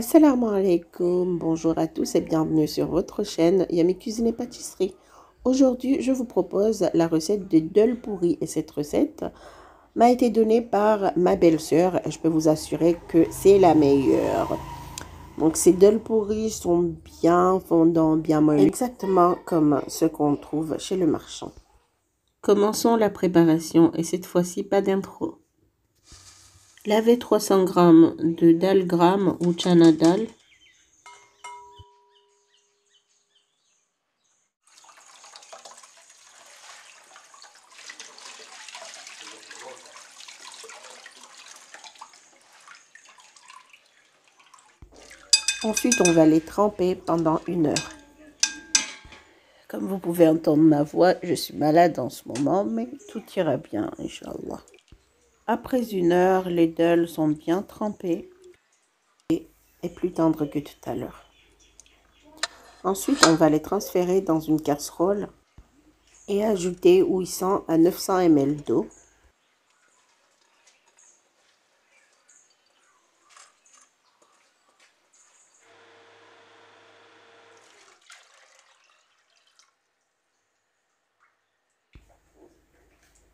Assalamu alaikum, bonjour à tous et bienvenue sur votre chaîne Yami Cuisine et Pâtisserie. Aujourd'hui, je vous propose la recette de dol pourri et cette recette m'a été donnée par ma belle-sœur et je peux vous assurer que c'est la meilleure. Donc ces dol pourris sont bien fondants, bien moelleux, exactement comme ceux qu'on trouve chez le marchand. Commençons la préparation et cette fois-ci pas d'intro. Lavez 300 g de dal gram ou chana dal. Ensuite, on va les tremper pendant 1 heure. Comme vous pouvez entendre ma voix, je suis malade en ce moment, mais tout ira bien, Inch'Allah. Après 1 heure, les dolls sont bien trempés et plus tendres que tout à l'heure. Ensuite, on va les transférer dans une casserole et ajouter 800 à 900 ml d'eau.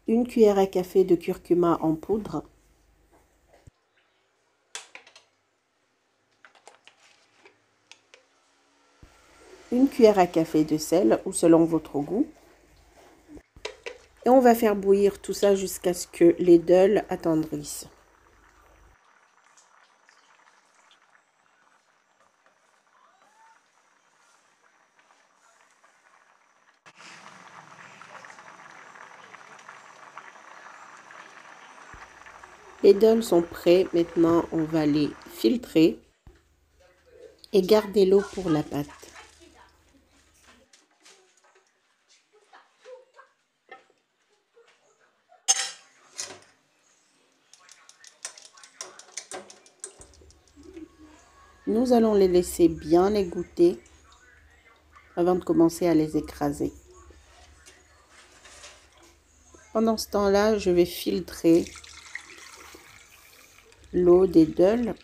Une cuillère à café de curcuma en poudre. Une cuillère à café de sel ou selon votre goût. Et on va faire bouillir tout ça jusqu'à ce que les dolls attendrissent. Les dolls sont prêts, maintenant on va les filtrer et garder l'eau pour la pâte. Nous allons les laisser bien égoutter avant de commencer à les écraser. Pendant ce temps-là, je vais filtrer l'eau des dolls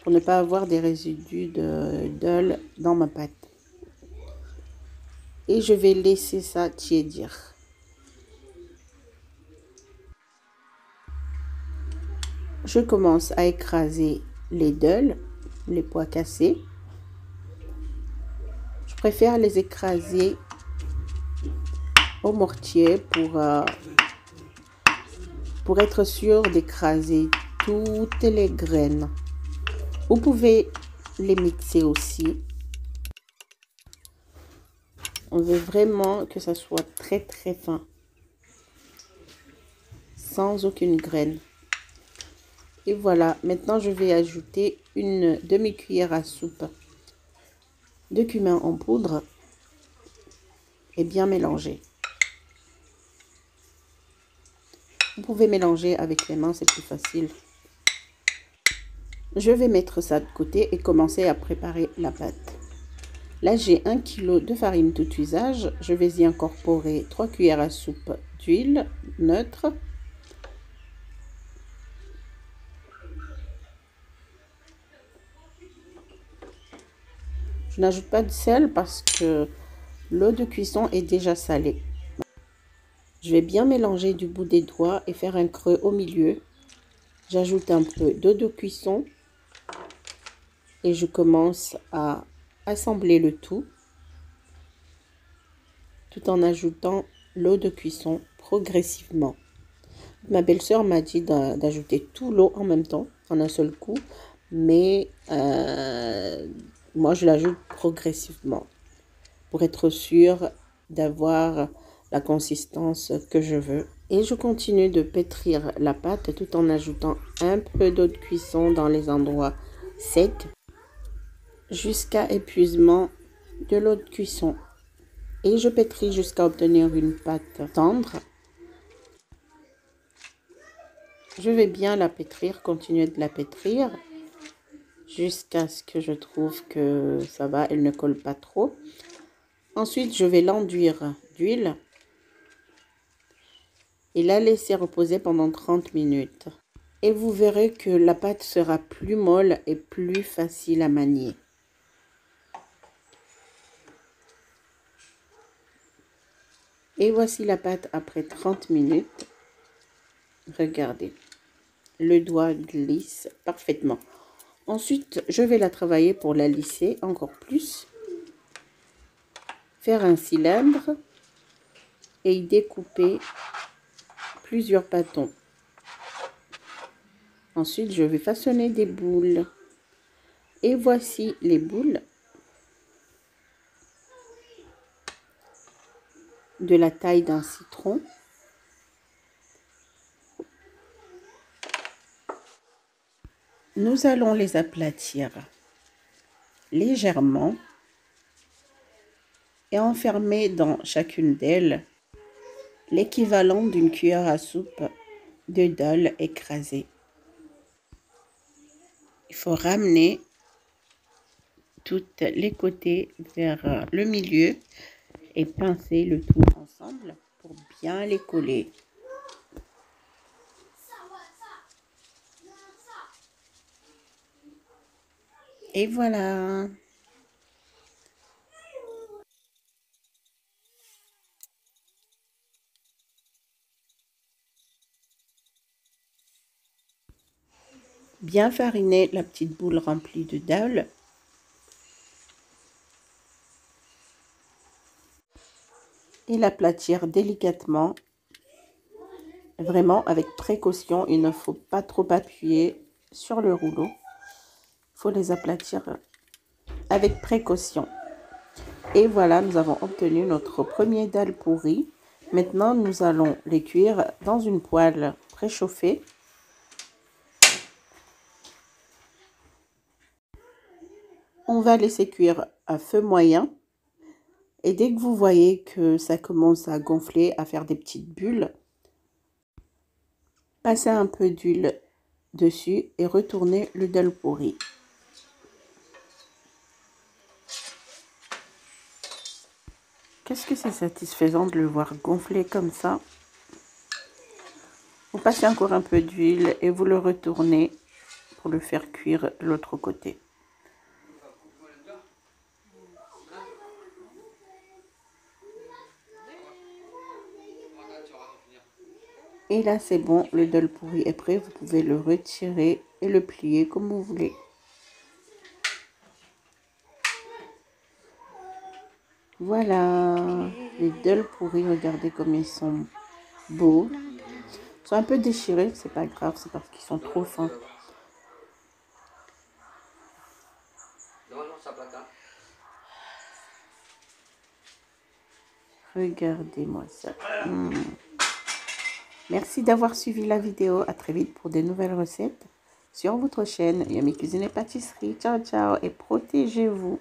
pour ne pas avoir des résidus de dolls dans ma pâte. Et je vais laisser ça tiédir. Je commence à écraser les dolls, les pois cassés. Je préfère les écraser au mortier pour être sûr d'écraser toutes les graines. Vous pouvez les mixer aussi. On veut vraiment que ça soit très très fin, sans aucune graine. Et voilà, maintenant je vais ajouter une demi-cuillère à soupe de cumin en poudre et bien mélanger. Vous pouvez mélanger avec les mains, c'est plus facile. Je vais mettre ça de côté et commencer à préparer la pâte. Là, j'ai 1 kg de farine tout usage. Je vais y incorporer 3 cuillères à soupe d'huile neutre. Je n'ajoute pas de sel parce que l'eau de cuisson est déjà salée. Je vais bien mélanger du bout des doigts et faire un creux au milieu. J'ajoute un peu d'eau de cuisson et je commence à assembler le tout en ajoutant l'eau de cuisson progressivement. Ma belle-sœur m'a dit d'ajouter tout l'eau en même temps, en un seul coup, mais moi je l'ajoute progressivement pour être sûre d'avoir la consistance que je veux. Et je continue de pétrir la pâte tout en ajoutant un peu d'eau de cuisson dans les endroits secs jusqu'à épuisement de l'eau de cuisson. Et je pétris jusqu'à obtenir une pâte tendre. Je vais bien la pétrir, continuer de la pétrir jusqu'à ce que je trouve que ça va, elle ne colle pas trop. Ensuite, je vais l'enduire d'huile et la laisser reposer pendant 30 minutes. Et vous verrez que la pâte sera plus molle et plus facile à manier. Et voici la pâte après 30 minutes. Regardez, le doigt glisse parfaitement. Ensuite, je vais la travailler pour la lisser encore plus. Faire un cylindre et y découper plusieurs bâtons. Ensuite, je vais façonner des boules. Et voici les boules de la taille d'un citron. Nous allons les aplatir légèrement et enfermer dans chacune d'elles l'équivalent d'une cuillère à soupe de dol écrasé. Il faut ramener tous les côtés vers le milieu et pincer le tout ensemble pour bien les coller. Et voilà. Bien fariner la petite boule remplie de dol. Et l'aplatir délicatement. Vraiment avec précaution, il ne faut pas trop appuyer sur le rouleau. Il faut les aplatir avec précaution. Et voilà, nous avons obtenu notre premier dalle pourri. Maintenant, nous allons les cuire dans une poêle préchauffée. On va laisser cuire à feu moyen. Et dès que vous voyez que ça commence à gonfler, à faire des petites bulles, passez un peu d'huile dessus et retournez le dalle pourri. Qu'est-ce que c'est satisfaisant de le voir gonfler comme ça. Vous passez encore un peu d'huile et vous le retournez pour le faire cuire de l'autre côté. Et là, c'est bon, le dalle pourri est prêt. Vous pouvez le retirer et le plier comme vous voulez. Voilà, les dalles pourris, regardez comme ils sont beaux. Ils sont un peu déchirés, c'est pas grave, c'est parce qu'ils sont trop fins. Regardez-moi ça. Merci d'avoir suivi la vidéo. À très vite pour de nouvelles recettes sur votre chaîne Yummy Cuisine et Pâtisserie. Ciao, ciao et protégez-vous.